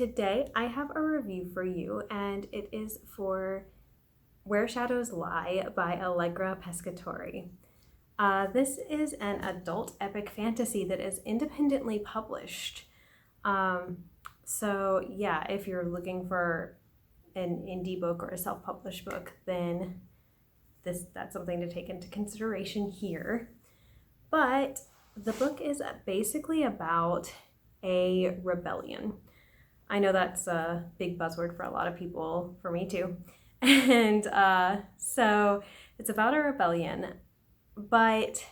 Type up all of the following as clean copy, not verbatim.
today I have a review for you, and it is for Where Shadows Lie by Allegra Pescatore. This is an adult epic fantasy that is independently published. So yeah, if you're looking for an indie book or a self-published book, then that's something to take into consideration here. But the book is basically about a rebellion. I know that's a big buzzword for a lot of people, for me too. And so it's about a rebellion, but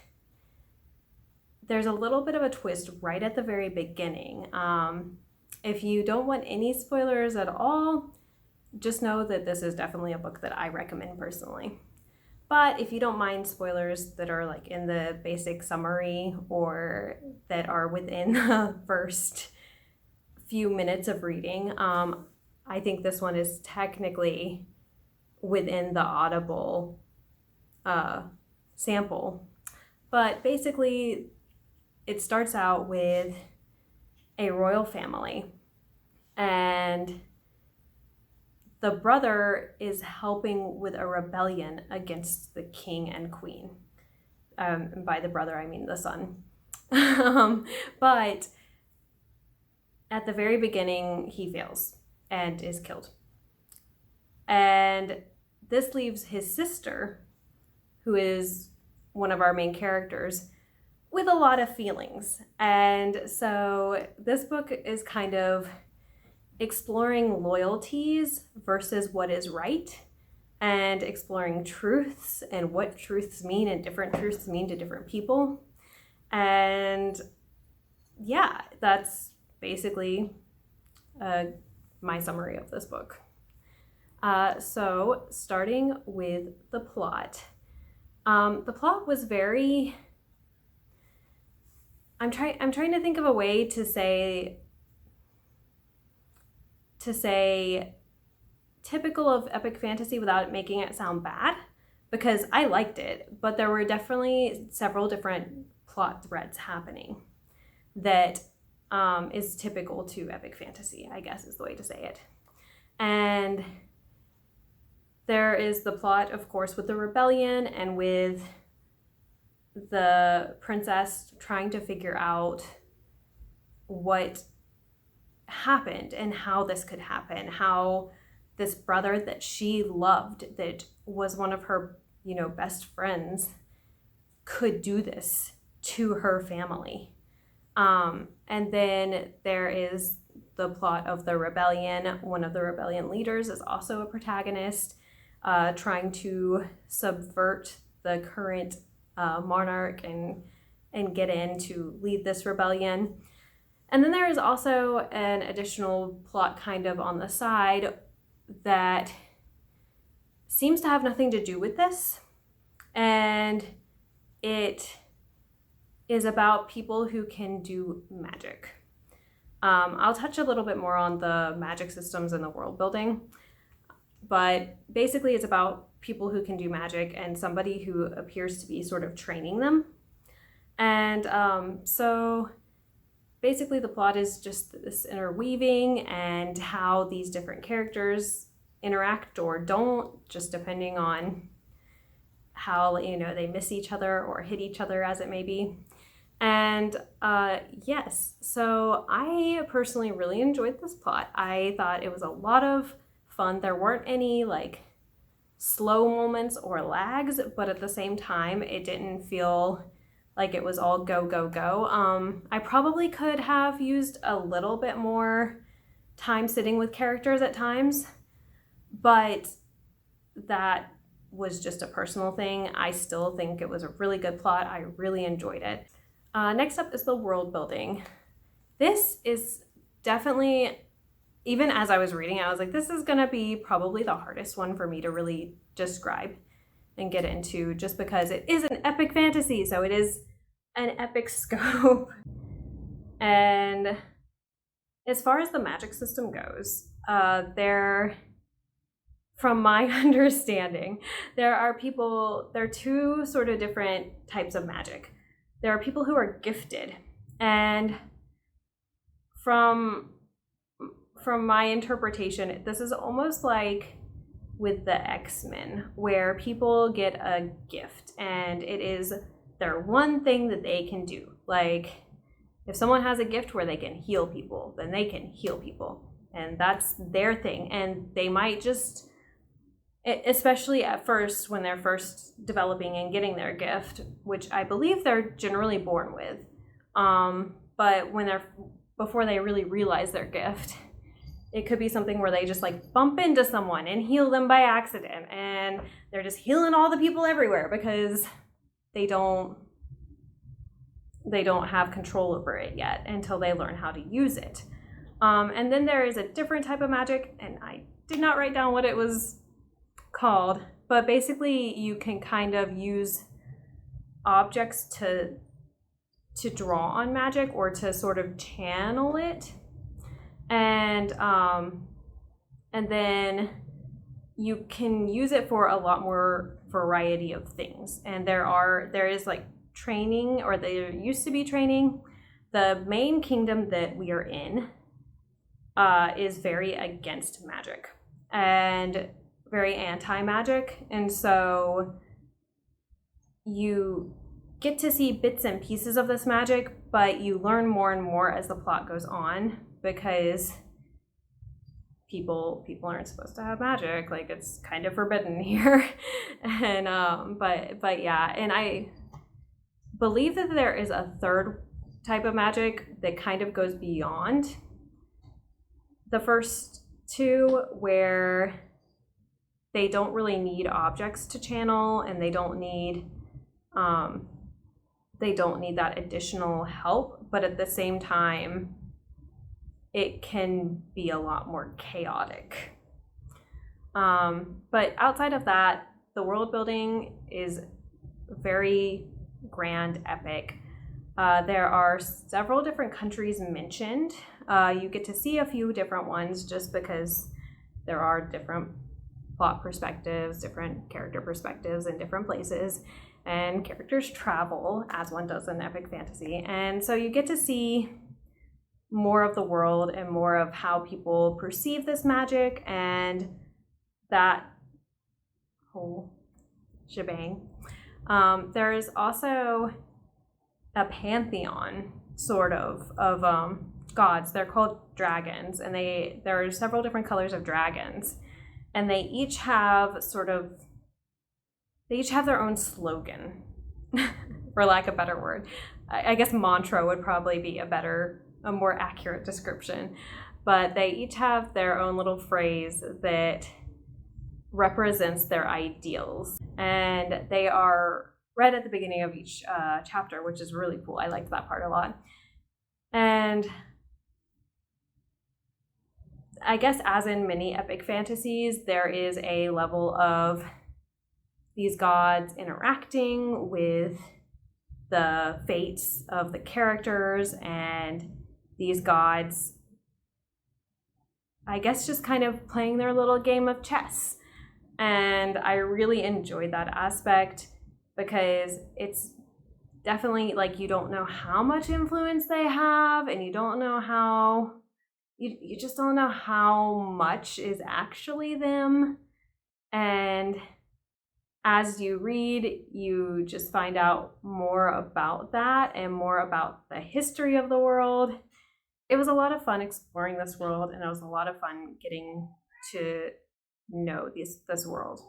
there's a little bit of a twist right at the very beginning. If you don't want any spoilers at all, just know that this is definitely a book that I recommend personally. But if you don't mind spoilers that are like in the basic summary or that are within the first few minutes of reading, I think this one is technically within the Audible sample. But basically, it starts out with a royal family, and the brother is helping with a rebellion against the king and queen. And by the brother, I mean the son. But at the very beginning, he fails and is killed. And this leaves his sister, who is one of our main characters, with a lot of feelings. And so this book is kind of exploring loyalties versus what is right, and exploring truths and what truths mean and different truths mean to different people. And yeah, that's basically my summary of this book. So starting with the plot. The plot was very, I'm trying to think of a way to say typical of epic fantasy without making it sound bad, because I liked it, but there were definitely several different plot threads happening that is typical to epic fantasy, I guess is the way to say it. And there is the plot, of course, with the rebellion and with the princess trying to figure out what happened and how this could happen, how this brother that she loved, that was one of her, best friends, could do this to her family. And then there is the plot of the rebellion. One of the rebellion leaders is also a protagonist, trying to subvert the current monarch and get in to lead this rebellion. And then there is also an additional plot kind of on the side that seems to have nothing to do with this. And it is about people who can do magic. I'll touch a little bit more on the magic systems and the world building, but basically it's about people who can do magic and somebody who appears to be sort of training them. And so basically the plot is just this interweaving and how these different characters interact or don't, just depending on how, they miss each other or hit each other, as it may be. And yes, so I personally really enjoyed this plot. I thought it was a lot of fun. There weren't any slow moments or lags, but at the same time, it didn't feel like it was all go, go, go. I probably could have used a little bit more time sitting with characters at times, but that was just a personal thing. I still think it was a really good plot. I really enjoyed it. Next up is the world building. This is definitely, even as I was reading, I was like, this is gonna be probably the hardest one for me to really describe and get into, just because it is an epic fantasy, so it is an epic scope. And as far as the magic system goes, from my understanding, there are two sort of different types of magic. There are people who are gifted, and from from my interpretation, this is almost like with the X-Men, where people get a gift and it is their one thing that they can do. Like, if someone has a gift where they can heal people, then they can heal people. And that's their thing. And they might just, especially at first, when they're first developing and getting their gift, which I believe they're generally born with, but before they really realize their gift, it could be something where they just like bump into someone and heal them by accident, and they're just healing all the people everywhere because they don't have control over it yet until they learn how to use it. And then there is a different type of magic, and I did not write down what it was called, but basically you can kind of use objects to draw on magic or to sort of channel it. And then you can use it for a lot more variety of things. And there is like training, or there used to be training. The main kingdom that we are in is very against magic and very anti-magic. And so you get to see bits and pieces of this magic, but you learn more and more as the plot goes on, because people aren't supposed to have magic. Like, it's kind of forbidden here. And but yeah, and I believe that there is a third type of magic that kind of goes beyond the first two, where they don't really need objects to channel, and they don't need that additional help, but at the same time it can be a lot more chaotic. But outside of that, the world building is very grand, epic. There are several different countries mentioned. You get to see a few different ones just because there are different plot perspectives, different character perspectives in different places, and characters travel as one does in epic fantasy. And so you get to see more of the world and more of how people perceive this magic and that whole shebang. There's also a pantheon sort of gods. They're called dragons, and there are several different colors of dragons, and they each have their own slogan, for lack of a better word. I guess mantra would probably be a more accurate description, but they each have their own little phrase that represents their ideals, and they are read at the beginning of each chapter, which is really cool. I liked that part a lot. And I guess, as in many epic fantasies, there is a level of these gods interacting with the fates of the characters, and these gods, I guess, just kind of playing their little game of chess. And I really enjoyed that aspect, because it's definitely like, you don't know how much influence they have, and you don't know how, you just don't know how much is actually them. And as you read, you just find out more about that and more about the history of the world. It was a lot of fun exploring this world, and it was a lot of fun getting to know this world.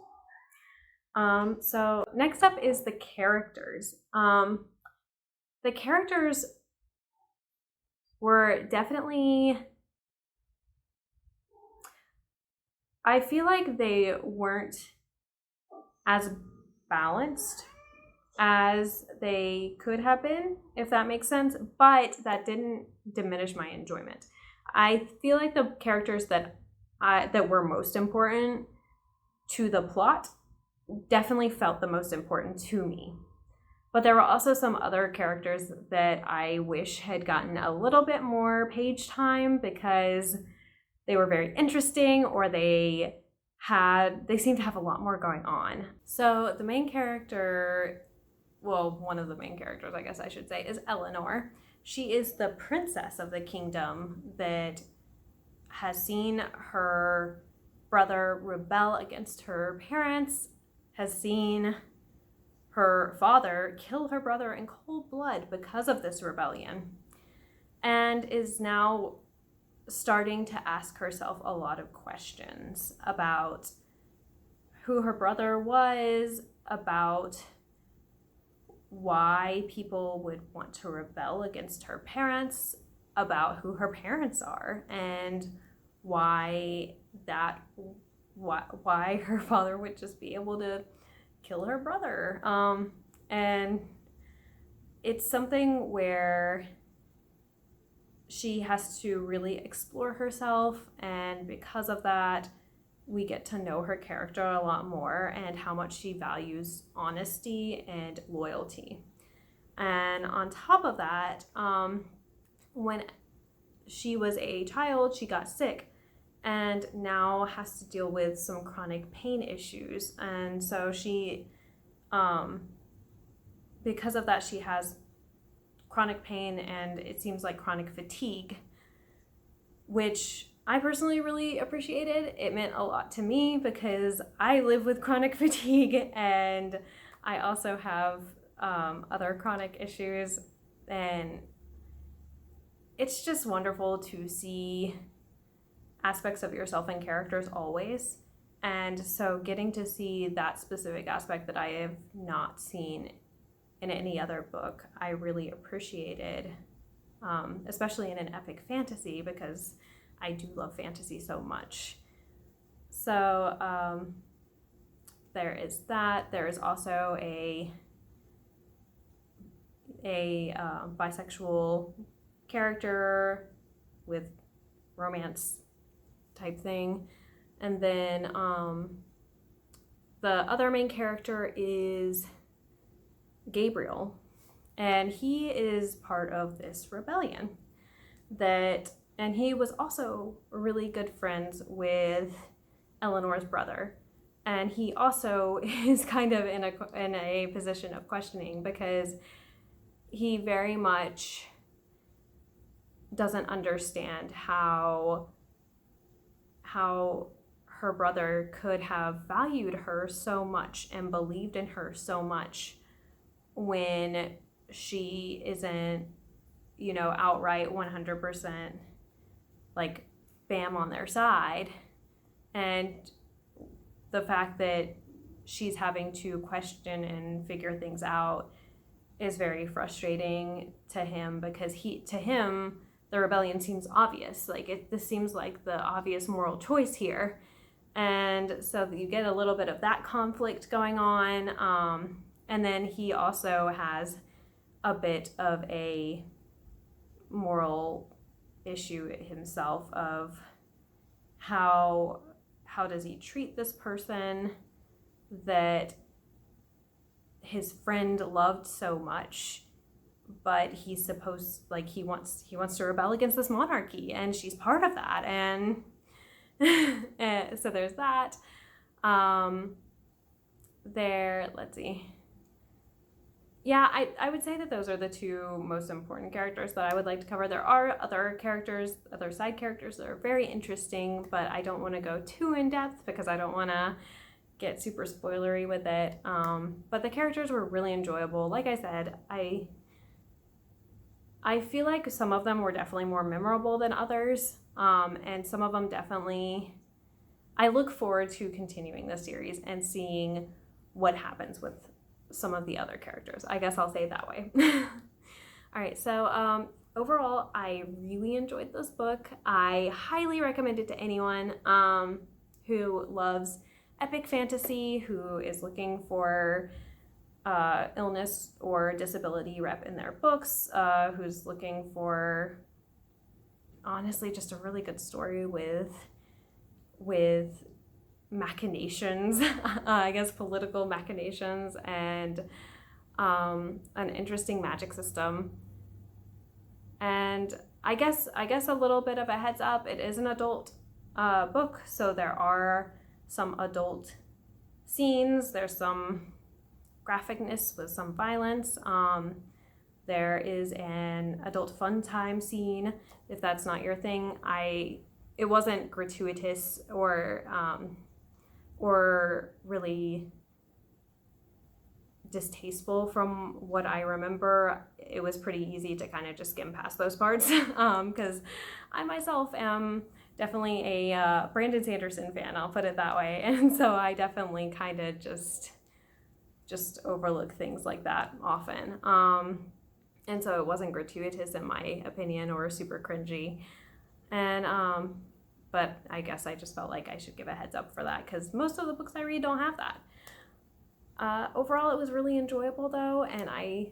So next up is the characters. The characters were definitely, I feel like they weren't as balanced as they could have been, if that makes sense, but that didn't diminish my enjoyment. I feel like the characters that were most important to the plot definitely felt the most important to me. But there were also some other characters that I wish had gotten a little bit more page time, because they were very interesting, or they seemed to have a lot more going on. So the main character, well, one of the main characters, I guess I should say, is Eleanor. She is the princess of the kingdom that has seen her brother rebel against her parents, has seen her father kill her brother in cold blood because of this rebellion, and is now starting to ask herself a lot of questions about who her brother was, about why people would want to rebel against her parents, about who her parents are, and why her father would just be able to kill her brother. And it's something where she has to really explore herself, and because of that, we get to know her character a lot more and how much she values honesty and loyalty. And on top of that, when she was a child, she got sick and now has to deal with some chronic pain issues. And so she, because of that, she has chronic pain, and it seems like chronic fatigue, which I personally really appreciated. It meant a lot to me because I live with chronic fatigue, and I also have other chronic issues, and it's just wonderful to see aspects of yourself in characters always. And so getting to see that specific aspect that I have not seen in any other book, I really appreciated, especially in an epic fantasy, because I do love fantasy so much. So there is that. There is also a bisexual character with romance type thing. And then the other main character is Gabriel, and he is part of this rebellion and he was also really good friends with Eleanor's brother, and he also is kind of in a position of questioning because he very much doesn't understand how her brother could have valued her so much and believed in her so much when she isn't, outright 100% like bam on their side. And the fact that she's having to question and figure things out is very frustrating to him, because to him the rebellion seems obvious. This seems like the obvious moral choice here, and so you get a little bit of that conflict going on. And then he also has a bit of a moral issue himself of how does he treat this person that his friend loved so much, but he's supposed, he wants to rebel against this monarchy, and she's part of that. And so there's that. Let's see. Yeah, I would say that those are the two most important characters that I would like to cover. There are other side characters that are very interesting, but I don't want to go too in depth because I don't want to get super spoilery with it. But the characters were really enjoyable. Like I said, I feel like some of them were definitely more memorable than others, and some of them definitely, I look forward to continuing the series and seeing what happens with some of the other characters. I guess I'll say it that way. All right, so overall, I really enjoyed this book. I highly recommend it to anyone who loves epic fantasy, who is looking for illness or disability rep in their books, who's looking for, honestly, just a really good story with machinations, I guess political machinations, and an interesting magic system. And I guess a little bit of a heads up, it is an adult book, so there are some adult scenes, there's some graphicness with some violence. There is an adult fun time scene. If that's not your thing, I it wasn't gratuitous or really distasteful from what I remember. It was pretty easy to kind of just skim past those parts because I myself am definitely a Brandon Sanderson fan, I'll put it that way. And so I definitely kind of just overlook things like that often. And so it wasn't gratuitous in my opinion or super cringy. And but I guess I just felt like I should give a heads up for that because most of the books I read don't have that. Overall, it was really enjoyable though, and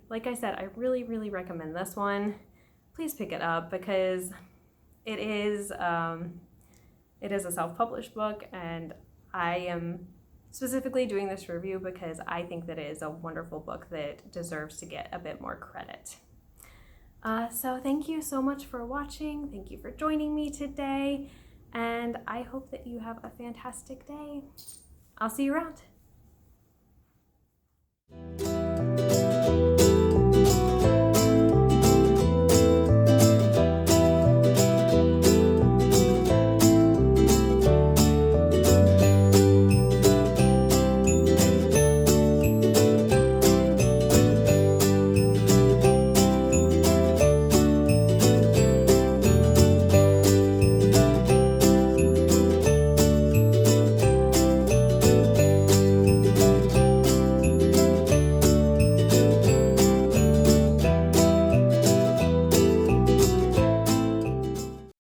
like I said, I really, really recommend this one. Please pick it up because it is a self-published book, and I am specifically doing this review because I think that it is a wonderful book that deserves to get a bit more credit. So thank you so much for watching. Thank you for joining me today, and I hope that you have a fantastic day. I'll see you around.